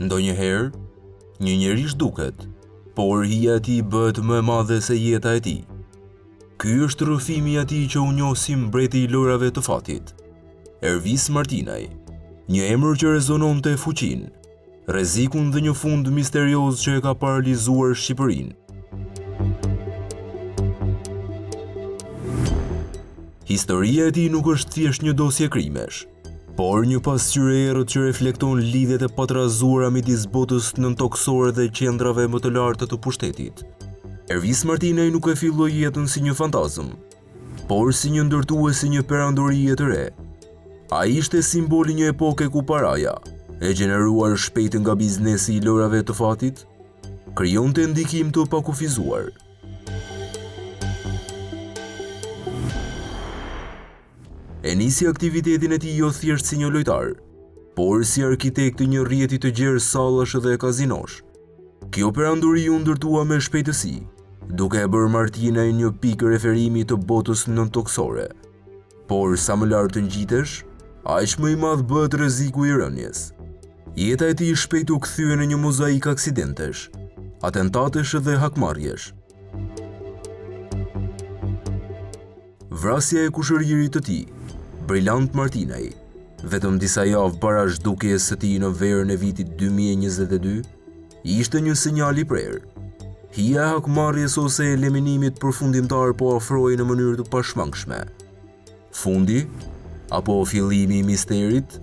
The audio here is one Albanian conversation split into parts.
Ndonjëherë, një njeri zhduket, por hija e tij bëhet më e madhe se jeta e tij. Ky është rrëfimi i atij që u njoh si mbreti i lojrave të fatit. Ervis Martinaj, një emër që rezononte fuqinë, rrezikun dhe një fund misterioz që e ka paralizuar Shqipërinë. Historia e tij nuk është thjesht një dosje krimesh, por një pasqyrë e errët që reflekton lidhjet e patrazuara midis botës nëntoksore dhe qendrave më të larta të pushtetit. Ervis Martinaj nuk e filloi jetën si një fantazm, por si një ndërtues i një perandorie të re. Ai ishte simboli një epoke ku paraja, e gjeneruar shpejt nga biznesi i lojrave të fatit, krijonte ndikim të pakufizuar. E nisi aktivitetin e tij jo thjesht si një lojtar, por si arkitekt i një rrjeti të gjerë sallash dhe kazinosh. Kjo perandori u ndërtua me shpejtësi, duke e bërë Martinaj një pikë referimi të botës nëntoksore. Por sa më lart të ngjitesh, aq më i madh bëhet rreziku i rënies. Jeta e tij shpejt u kthye në një mozaik aksidentesh, atentatesh dhe hakmarrjesh. Vrasja e kushëririt të tij, Brillant Martinaj, vetëm disa javë para zhdukjes së tij në verën e vitit 2022, ishte një sinjal i prerë. Hija e hakmarrjes ose eliminimit përfundimtar po afroi në mënyrë të pashmangshme. Fundi, apo fillimi i misterit,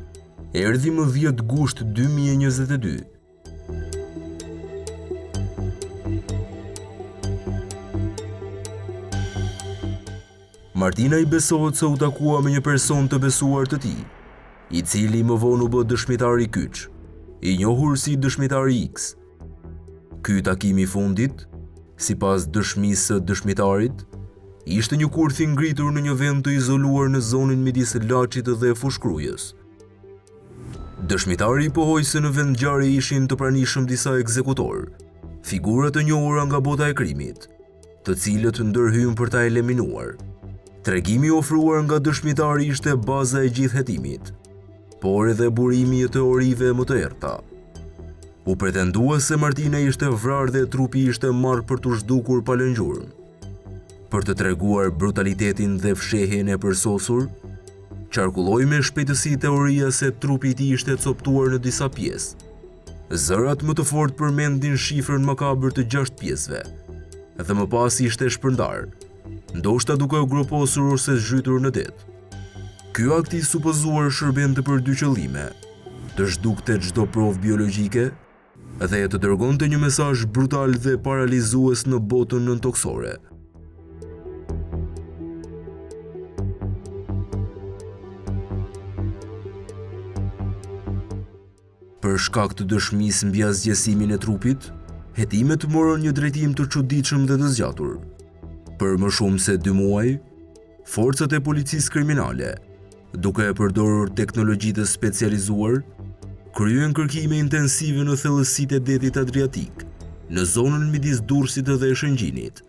erdhi më 10 gusht 2022. Martinaj besohet se u takua me një person të besuar të tij, i cili më vonë u bë dëshmitari kyç, i njohur si dëshmitari X. Ky takim i fundit, sipas dëshmisë së dëshmitarit, ishte një kurth i ngritur në një vend të izoluar në zonën midis Laçit dhe Fushkrujës. Dëshmitari pohoi se në vend ngjarje ishin të pranishëm disa ekzekutorë, figura të njohura nga bota e krimit, të cilët ndërhyn për ta eliminuar. Tregimi ofruar nga dëshmitari ishte baza e gjithë hetimit, por edhe burimi i teorive më të errta. U pretendua se Martinaj ishte vrarë dhe trupi ishte marrë për t'u zhdukur pa lëngjurmë. Për të treguar brutalitetin dhe fshehjen e përsosur, qarkulloi me shpejtësi teoria se trupi i tij ishte coptuar në disa pjesë. Zërat më të fortë përmendin shifrën makabër të 6 pjesëve, dhe më pas ishte shpërndar, ndoshta duke u groposur ose zhytur në det. Ky akt i supozuar shërbente për 2 qëllime: të zhdukte çdo provë biologjike dhe të dërgonte një mesazh brutal dhe paralizues në botën nëntoksore. Për shkak të dëshmisë mbi asgjësimin e trupit, hetimet morën një drejtim të çuditshëm dhe të zgjatur. Për më shumë se 2 muaj, forcat e policisë kriminale, duke e përdorur teknologji të specializuar, kryen kërkime intensive në thellësitë e detit Adriatik, në zonën midis Durrësit dhe Shëngjinit.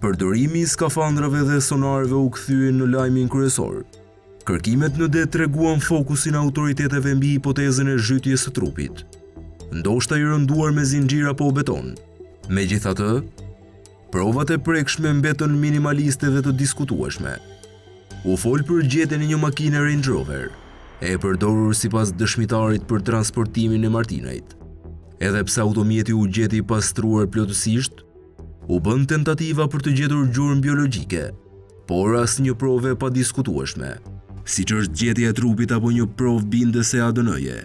Përdorimi i skafandrave dhe sonarëve u kthye në lajmin kryesor. Kërkimet në det treguan fokusin e autoriteteve mbi hipotezën e zhytjes së trupit, ndoshta i rënduar me zinxhir apo beton. Megjithatë, provat e prekshme mbetën minimaliste dhe të diskutueshme. U fol për gjetjen e një makine Range Rover, e përdorur sipas dëshmitarit për transportimin e Martinajt. Edhe pse automjeti u gjeti i pastruar plotësisht, u bën tentativa për të gjetur gjurmë biologjike, por asnjë provë pa diskutueshme, siç është gjetja e trupit apo një provë bindëse ADN-je.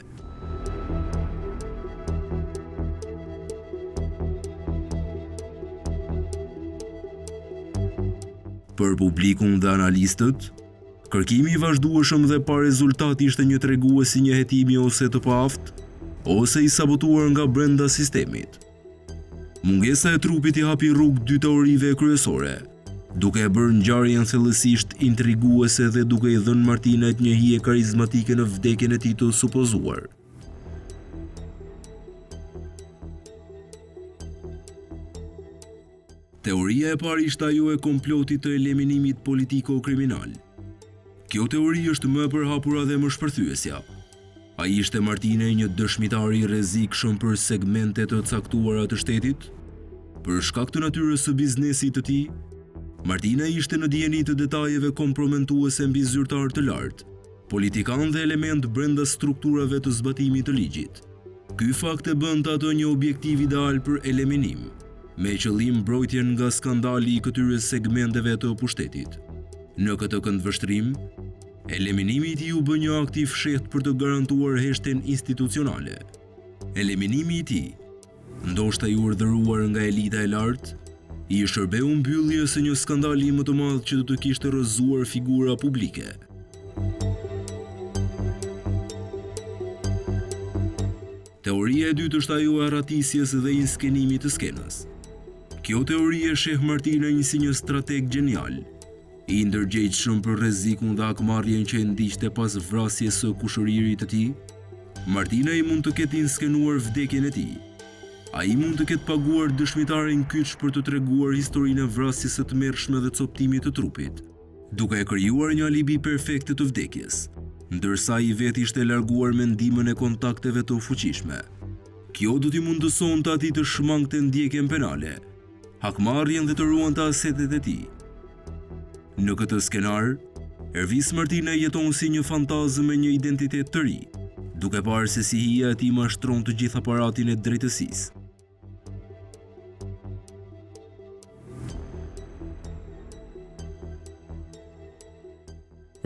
Për publikun dhe analistët, kërkimi i vazhdueshëm dhe pa rezultat ishte një tregues i një hetimi ose të paaft, ose i sabotuar nga brenda sistemit. Mungesa e trupit i hapi rrugë 2 teorive kryesore, duke e bërë ngjarjen thellësisht intriguese dhe duke i dhënë Martinajt një hije karizmatike në vdekjen e tij të supozuar. Teoria e parë ishte ajo e komplotit të eliminimit politiko-kriminal. Kjo teori është më e përhapura dhe më shpërthyesja. Ai ishte Martinaj një dëshmitar i rrezikshëm për segmente të caktuara të shtetit. Për shkak të natyrës së biznesit të tij, Martinaj ishte në dijeni të detajeve komprometuese mbi zyrtar të lartë, politikan dhe element brenda strukturave të zbatimit të ligjit. Ky fakt e bënte atë një objektiv ideal për eliminim, me qëllim mbrojtjen nga skandali i këtyre segmenteve të pushtetit. Në këtë këndvështrim, eliminimi i tij u bë një akt i fshehtë për të garantuar heshtjen institucionale. Eliminimi i tij, ndoshta i urdhëruar nga elita e lartë, i shërbeu mbylljes së një skandali më të madh që do të kishte rrëzuar figura publike. Teoria e dytë është ajo e arratisjes dhe inskenimit të skenës. Kjo teori e sheh Martinaj si një strateg gjenial, i ndërgjegjshëm për rrezikun dhe akmarrjen që e ndiqte pas vrasjes së kushëririt të tij. Martinaj mund të ketë inskenuar vdekjen e tij. Ai mund të ketë paguar dëshmitarin kyç për të treguar historinë e vrasjes së tmerrshme dhe coptimit të trupit, duke e krijuar një alibi perfekte të vdekjes, ndërsa i vet ishte larguar me ndihmën e kontakteve të fuqishme. Kjo do t'i mundësonte atij të shmangte ndjekjen penale, hakmarrjen dhe të ruante asetet e tij. Në këtë skenar, Ervis Martinaj jeton si një fantazëm me një identitet të ri, duke parë se si hija e tij mashtron të gjithë aparatin e drejtësisë.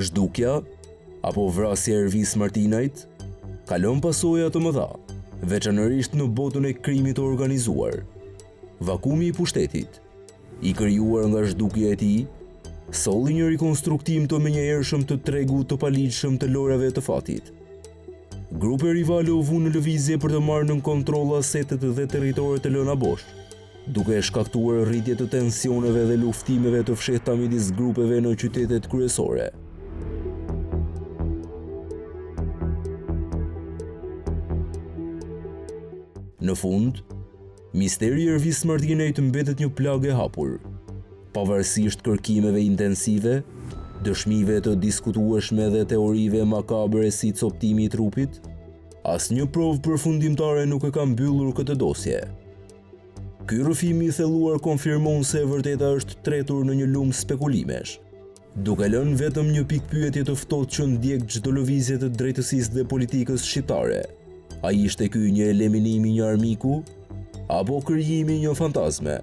Zhdukja, apo vrasja e Ervis Martinajt, ka lënë pasoja të mëdha, veçanërisht në botën e krimit të organizuar. Vakumi i pushtetit, i krijuar nga zhdukja e tij, solli një rikonstruktim të menjëhershëm të tregut të paligjshëm të lojrave të fatit. Grupe rivale u vunë në lëvizje për të marrë nën kontroll asetet dhe territoret e lëna bosh, duke shkaktuar rritje të tensioneve dhe luftimeve të fshehta midis grupeve në qytetet kryesore. Në fund, misteri i Ervis Martinajt mbetet një plagë e hapur, pavarësisht kërkimeve intensive, dëshmive të diskutueshme dhe teorive makabre si coptimi i trupit, asnjë provë përfundimtare nuk e ka mbyllur këtë dosje. Ky rrëfim i thelluar konfirmon se e vërteta është tretur në një lumë spekulimesh, duke lënë vetëm një pikë pyetje të ftohtë që ndjek çdo lëvizje të drejtësisë dhe politikës shqiptare. A ishte ky një eliminim i një armiku, apo krijimi i një fantazme?